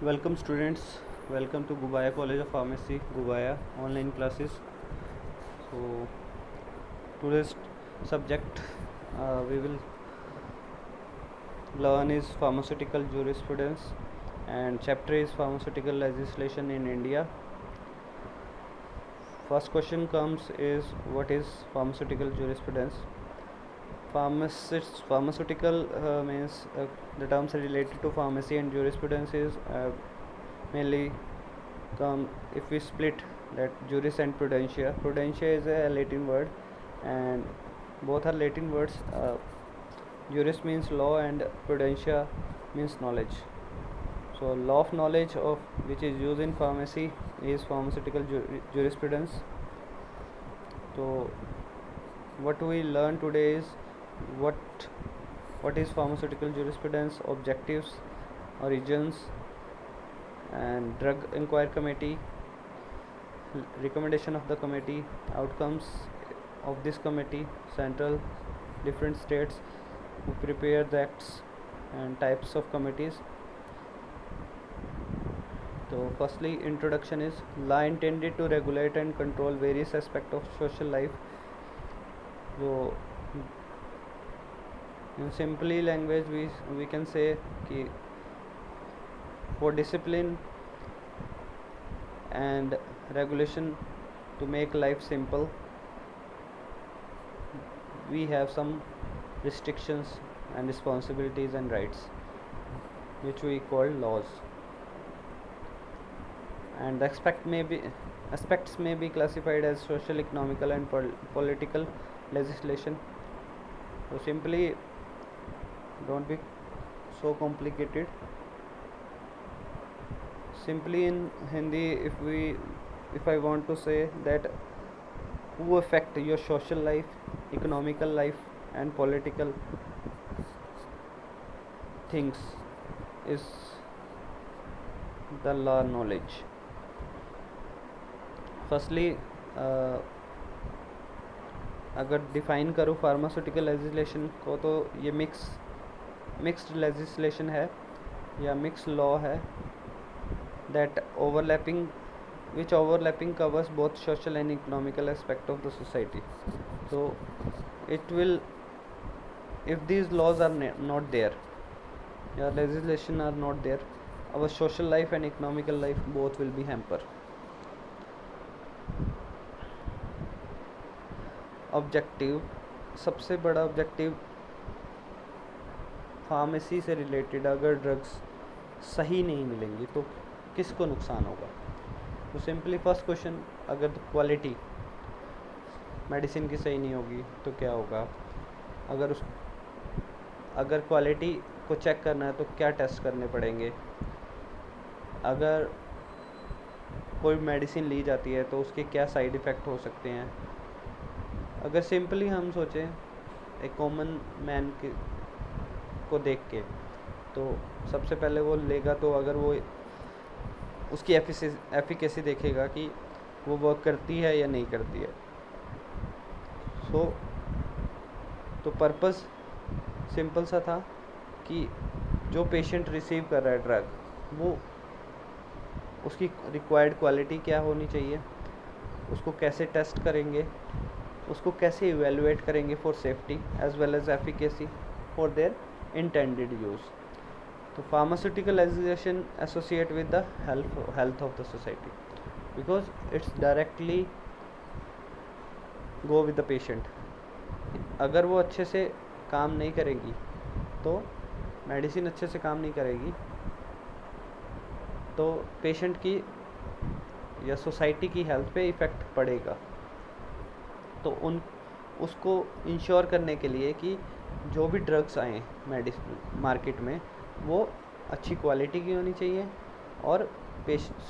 Welcome students, welcome to Gubaya College of Pharmacy, Gubaya online classes. So today's subject we will learn is pharmaceutical jurisprudence, and chapter is pharmaceutical legislation in India. First question comes is, what is pharmaceutical jurisprudence? Pharmaceutical means the terms related to pharmacy, and jurisprudence is mainly come if we split that juris and prudentia. Prudentia is a Latin word, and both are Latin words. Juris means law and prudentia means knowledge. So law of knowledge of which is used in pharmacy is pharmaceutical jurisprudence. So what we learn today is what is pharmaceutical jurisprudence, objectives, origins, and drug inquiry committee, recommendation of the committee, outcomes of this committee, central, different states who prepare the acts, and types of committees. So firstly, introduction is law intended to regulate and control various aspects of social life. So in simply language we can say कि for discipline and regulation to make life simple, we have some restrictions and responsibilities and rights which we call laws, and the aspects may be classified as social, economical, and political legislation. So simply, don't be so complicated. Simply in Hindi, if I want to say that who affect your social life, economical life, and political things is the law knowledge. Firstly अगर define करूँ pharmaceutical legislation को, तो ये mixed legislation है या mix law है that which overlapping covers both social and economical aspect of the society. So it will, if these laws are not there, या legislation are not there, our social life and economical life both will be hampered. Objective, सबसे बड़ा objective pharmacy से related, अगर drugs सही नहीं मिलेंगी तो किसको नुकसान होगा? तो सिंपली फर्स्ट क्वेश्चन, अगर क्वालिटी मेडिसिन की सही नहीं होगी तो क्या होगा? अगर क्वालिटी को चेक करना है तो क्या टेस्ट करने पड़ेंगे? अगर कोई मेडिसिन ली जाती है तो उसके क्या साइड इफ़ेक्ट हो सकते हैं? अगर सिंपली हम सोचें एक कॉमन मैन को देख के, तो सबसे पहले वो लेगा तो अगर वो उसकी एफिकेसी देखेगा कि वो वर्क करती है या नहीं करती है. तो पर्पस सिंपल सा था कि जो पेशेंट रिसीव कर रहा है ड्रग, वो उसकी रिक्वायर्ड क्वालिटी क्या होनी चाहिए, उसको कैसे टेस्ट करेंगे, उसको कैसे इवेलुएट करेंगे for safety as well as efficacy for their intended use. तो pharmaceutical legislation associate with the health of the society because it's directly go with the patient. अगर वो अच्छे से काम नहीं करेगी, तो मेडिसिन अच्छे से काम नहीं करेगी, तो पेशेंट की या सोसाइटी की हेल्थ पे इफ़ेक्ट पड़ेगा. तो उसको इंश्योर करने के लिए कि जो भी ड्रग्स आए मेडिसिन मार्केट में, वो अच्छी क्वालिटी की होनी चाहिए और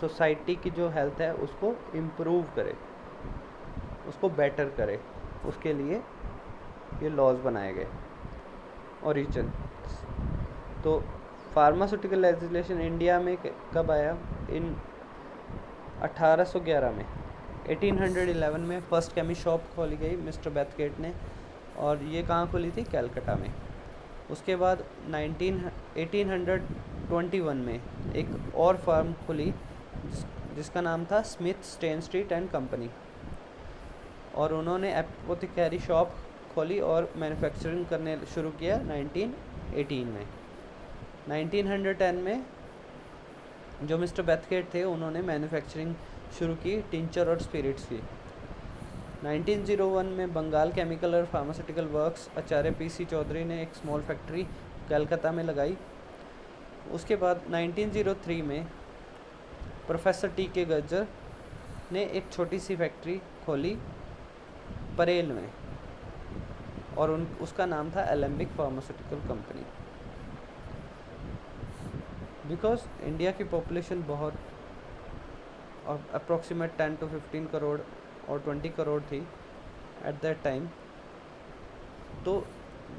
सोसाइटी की जो हेल्थ है उसको इम्प्रूव करे, उसको बेटर करे. उसके लिए ये लॉज बनाए गए. ओरिजिन, तो फार्मास्यूटिकल लेजिस्लेशन इंडिया में कब आया? इन 1811 में, 1811 में फर्स्ट केमिस्ट शॉप खोली गई मिस्टर बैथगेट ने, और ये कहाँ खोली थी? कैलकाटा में. उसके बाद 1821 में एक और फर्म खुली जिसका नाम था Smith Stanistreet and company, और उन्होंने एपोथेकेरी शॉप खोली और मैन्युफैक्चरिंग करने शुरू किया 1918 में। 1910 में जो मिस्टर बेथकेट थे उन्होंने मैन्युफैक्चरिंग शुरू की टिंचर और स्पिरिट्स की। 1901 में बंगाल केमिकल और फार्मास्यूटिकल वर्क्स आचार्य पीसी चौधरी ने एक स्मॉल फैक्ट्री कलकत्ता में लगाई। उसके बाद 1903 में प्रोफेसर टी के गज्जर ने एक छोटी सी फैक्ट्री खोली परेल में, और उसका नाम था Alembic pharmaceutical company. Because India की पॉपुलेशन बहुत अप्रॉक्सीमेट 10 to 15 करोड़ और 20 करोड़ थी एट दैट टाइम, तो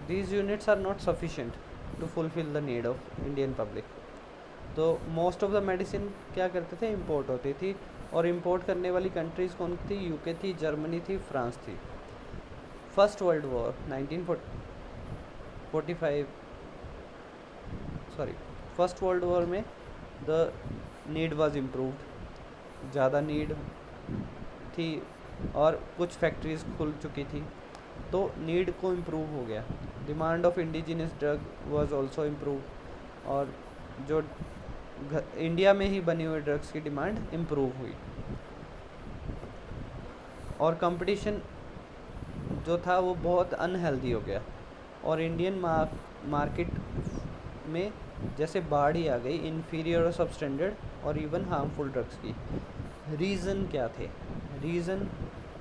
these units are not sufficient to fulfil the need of Indian public. तो मोस्ट ऑफ द मेडिसिन क्या करते थे, इंपोर्ट होती थी, और इंपोर्ट करने वाली कंट्रीज़ कौन थी, यूके थी, जर्मनी थी, फ्रांस थी। First world war 1945 first world war में द नीड वाज इम्प्रूव्ड, ज़्यादा नीड थी और कुछ फैक्ट्रीज खुल चुकी थी, तो नीड को इम्प्रूव हो गया। Demand of indigenous drug was also improve, और जो इंडिया में ही बनी हुई ड्रग्स की डिमांड इम्प्रूव हुई, और कंपटीशन जो था वो बहुत अनहेल्दी हो गया, और इंडियन मार्केट में जैसे बाढ़ ही आ गई इन्फीरियर और सबस्टैंडर्ड और इवन हार्मफुल ड्रग्स की। रीज़न क्या थे,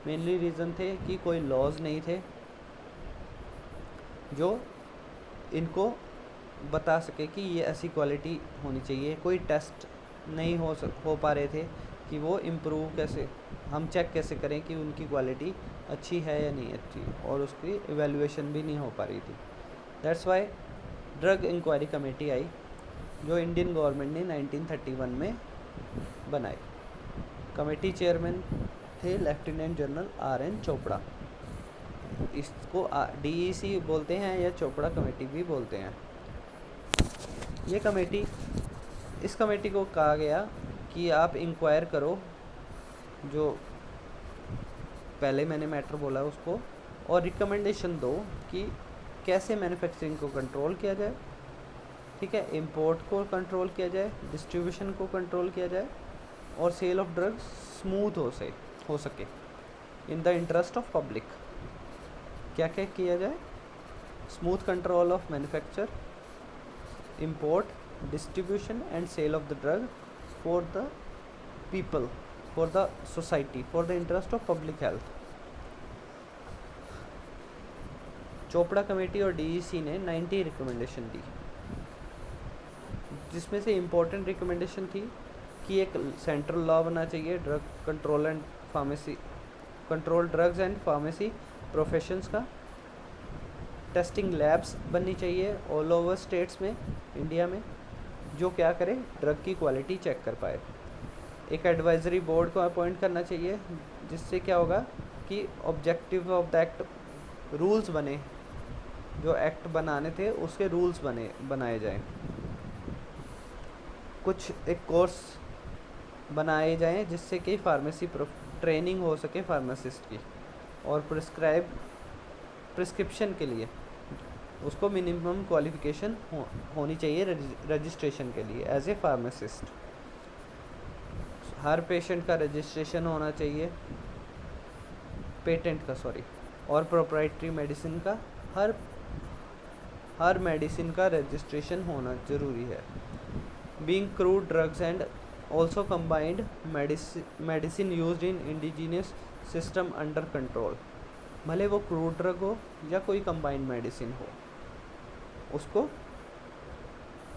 मेनली रीज़न थे कि कोई लॉज नहीं थे जो इनको बता सके कि ये ऐसी क्वालिटी होनी चाहिए, कोई टेस्ट नहीं हो पा रहे थे कि वो इम्प्रूव कैसे, हम चेक कैसे करें कि उनकी क्वालिटी अच्छी है या नहीं अच्छी, और उसकी इवैल्यूएशन भी नहीं हो पा रही थी। That's why drug inquiry committee आई, जो इंडियन गवर्नमेंट ने 1931 में बनाई। कमेटी चेयरमैन थे लेफ्टिनेंट जनरल RN चोपड़ा। इसको DEC बोलते हैं या चोपड़ा कमेटी भी बोलते हैं। इस कमेटी को कहा गया कि आप इंक्वायर करो जो पहले मैंने मैटर बोला उसको, और रिकमेंडेशन दो कि कैसे मैन्युफैक्चरिंग को कंट्रोल किया जाए, ठीक है, इंपोर्ट को कंट्रोल किया जाए, डिस्ट्रीब्यूशन को कंट्रोल किया जाए, और सेल ऑफ ड्रग्स स्मूथ हो सके in the interest of public. क्या क्या किया जाए, smooth control of manufacture, import, distribution and sale of the drug for the people, for the society, for the interest of public health। Chopra committee और DEC ने 90 recommendation दी, जिसमें से important recommendation थी कि एक सेंट्रल लॉ बना चाहिए drug control drugs and pharmacy professions का, टेस्टिंग लैब्स बननी चाहिए ऑल ओवर स्टेट्स में इंडिया में, जो क्या करे, ड्रग की क्वालिटी चेक कर पाए। एक एडवाइजरी बोर्ड को अपॉइंट करना चाहिए, जिससे क्या होगा कि objective of the act rules बने, जो एक्ट बनाने थे उसके रूल्स बनाए जाएं। कुछ एक कोर्स बनाए जाएं जिससे कि फार्मेसी ट्रेनिंग हो सके फार्मासिस्ट की, और प्रिस्क्रिप्शन के लिए उसको मिनिमम क्वालिफिकेशन होनी चाहिए रजिस्ट्रेशन के लिए एज ए फार्मासिस्ट। हर पेशेंट का रजिस्ट्रेशन होना चाहिए, पेटेंट का और प्रोप्राइटरी मेडिसिन का हर मेडिसिन का रजिस्ट्रेशन होना ज़रूरी है। Being crude drugs and also combined medicine used in indigenous system under control, भले वो क्रूड ड्रग हो या कोई कंबाइंड मेडिसिन हो, उसको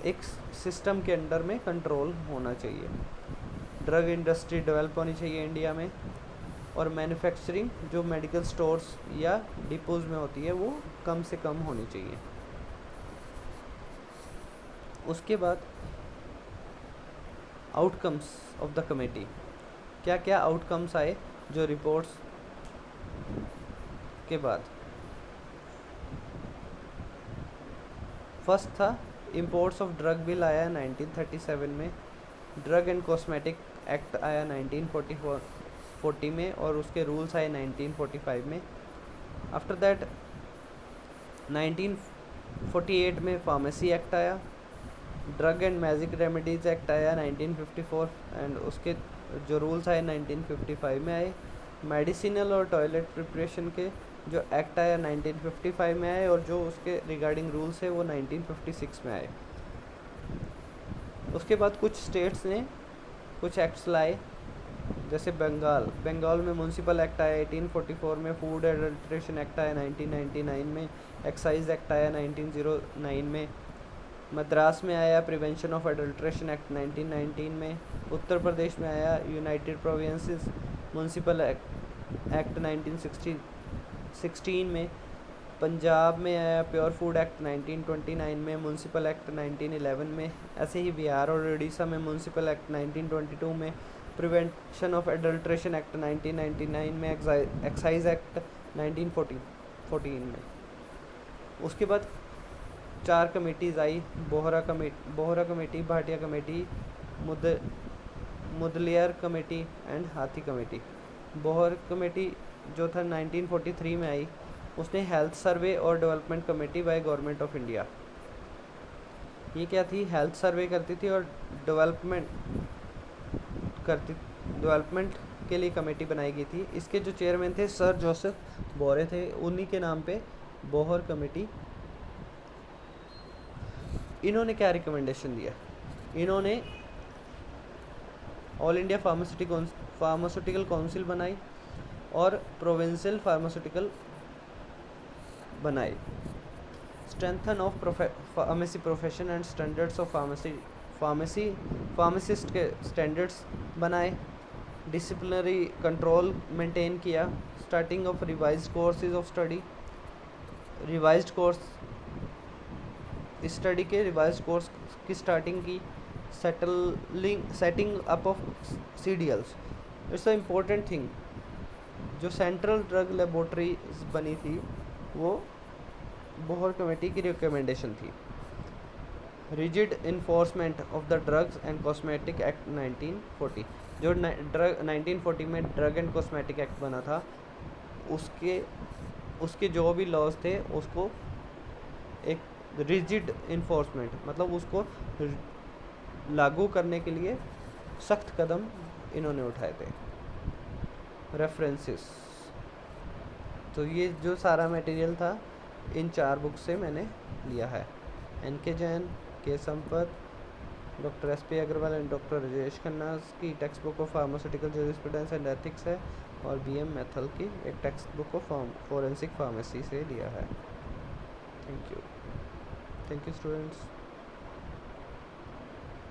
एक सिस्टम के अंडर में कंट्रोल होना चाहिए। ड्रग इंडस्ट्री डेवलप होनी चाहिए इंडिया में, और मैन्युफैक्चरिंग जो मेडिकल स्टोर्स या डिपोज में होती है वो कम से कम होनी चाहिए। उसके बाद आउटकम्स ऑफ द कमेटी, क्या क्या आउटकम्स आए जो रिपोर्ट्स के बाद। फर्स्ट था इंपोर्ट्स ऑफ ड्रग बिल आया 1937 में, ड्रग एंड कॉस्मेटिक एक्ट आया 1940 में, और उसके रूल्स आए 1945 में। आफ्टर दैट 1948 में फार्मेसी एक्ट आया, drug and magic remedies act आया 1954, एंड उसके जो रूल्स आए 1955 में आए। मेडिसिनल और टॉयलेट प्रिपरेशन के जो एक्ट आया 1955 में आए, और जो उसके रिगार्डिंग रूल्स है वो 1956 में आए। उसके बाद कुछ स्टेट्स ने कुछ एक्ट्स लाए, जैसे बंगाल में म्यूनसिपल एक्ट आया 1844 में, फूड एडल्ट्रेशन एक्ट आया 1999 में, एक्साइज एक्ट आया 1909 में। मद्रास में आया प्रिवेंशन ऑफ एडल्ट्रेशन एक्ट 1919 में। उत्तर प्रदेश में आया यूनाइटेड प्रोविंसेस म्यूनसिपल एक्ट 1916 में। पंजाब में आया प्योर फूड एक्ट 1929 में, म्यूनसिपल एक्ट 1911 में। ऐसे ही बिहार और उड़ीसा में म्यूनसिपल एक्ट 1922 में, प्रिवेंशन ऑफ एडल्ट्रेशन एक्ट 1999 में, एक्साइज एक्ट 1914 में। उसके बाद 4 committees I, Bohra committee, Bhatia committee, Mudaliar committee and हाथी कमेटी। बोहर कमेटी जो था 1943 में आई, उसने हेल्थ सर्वे और development committee by government of India. ये क्या थी? हेल्थ सर्वे करती थी और डेवलपमेंट के लिए कमेटी बनाई गई थी। इसके जो चेयरमैन थे सर जोसेफ बोरे थे, उन्हीं के नाम पे बोहर कमेटी। इन्होंने क्या रिकमेंडेशन दिया? इन्होंने ऑल इंडिया फार्मास्यूटिकल काउंसिल बनाई और प्रोविंशियल फार्मास्यूटिकल बनाए। Strengthen of pharmacy profession and standards of pharmacist के स्टैंडर्ड्स बनाए। डिसिप्लिनरी कंट्रोल मेंटेन किया। Starting of revised courses of study, revised course study के रिवाइज्ड कोर्स की स्टार्टिंग की। Setting up of CDLs, it's a important thing. जो central drug laboratory बनी थी वो बोहर कमेटी की रिकमेंडेशन थी। Rigid enforcement of the drugs and cosmetic act 1940, जो 1940 में ड्रग एंड कॉस्मेटिक एक्ट बना था, उसके जो भी लॉज थे उसको एक रिजिड इन्फोर्समेंट, मतलब उसको लागू करने के लिए सख्त कदम इन्होंने उठाए थे। रेफरेंसेस, तो ये जो सारा मटेरियल था इन 4 बुक से मैंने लिया है। NK Jain, K Sampath, doctor SP Agarwal and doctor Rajesh Khanna की text book of pharmaceutical jurisprudence and ethics है, और BM मैथल की एक text book of forensic pharmacy से लिया है। Thank you students.